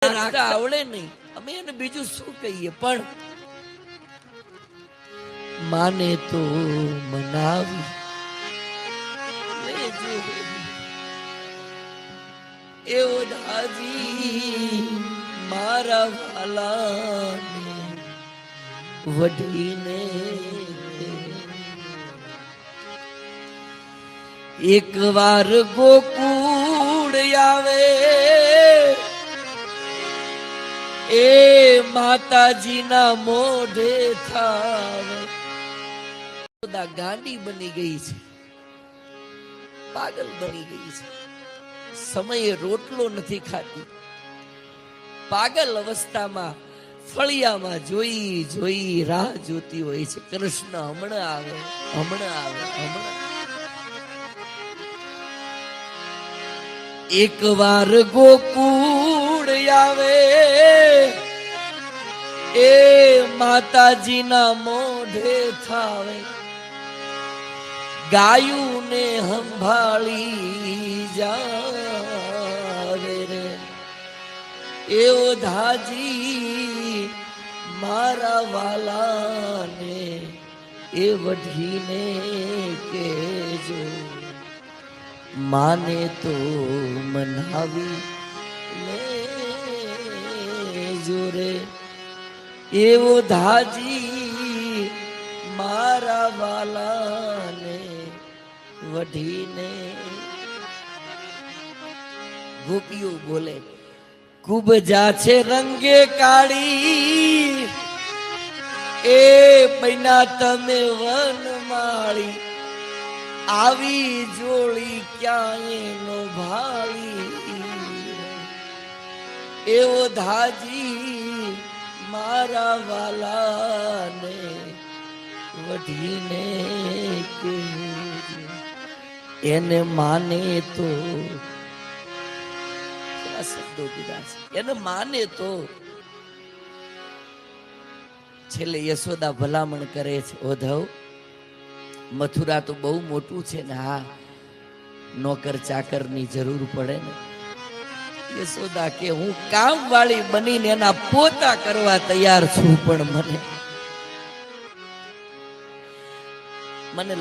રાખતા આવડે નહીં, અમે એને બીજું શું કહીએ, પણ માને તો મનાવી લેજો એવો દાજી મારા વાલાને વઢીને એક વાર ગોકુળ આવે એ માતાજીના મોઢે થાવે. ગાંડી બની ગઈ છે, પાગલ બની ગઈ છે, સમયે રોટલો નથી ખાતી, પાગલ અવસ્થામાં ફળિયામાં જોઈ જોઈ રાહ જોતી હોય છે. કૃષ્ણ હમણાં આવે, હમણાં આવે, હમણાં. એક વાર ગોકુળ આવે એ માતાજીના મોઢે થાવે. ગાયું ને સંભાળી જાવે રે એવો ધાજી મારા વાલાને એ વઢીને કેજો માને તો મનાવી લેજો રે એવો ધાજી મારા વાલાને વઢીને. ગોપીઓ બોલે કુબજા છે રંગે કાળી એ બૈના તમે વનમાળી આવી જોડી ક્યાંય નો ભાળી એવો ધાજી મારા વાલાને વઢીને એને માને તો શબ્દો કીધા છે, એને માને તો. છેલ્લે યશોદા ભલામણ કરે છે, ઓધવ મથુરા તો બહુ મોટું છે ને, હા નોકર ચાકર ની જરૂર પડે ને. યશોદા કે હું કામ વાળી બનીને એના પોતા કરવા તૈયાર છું, પણ મને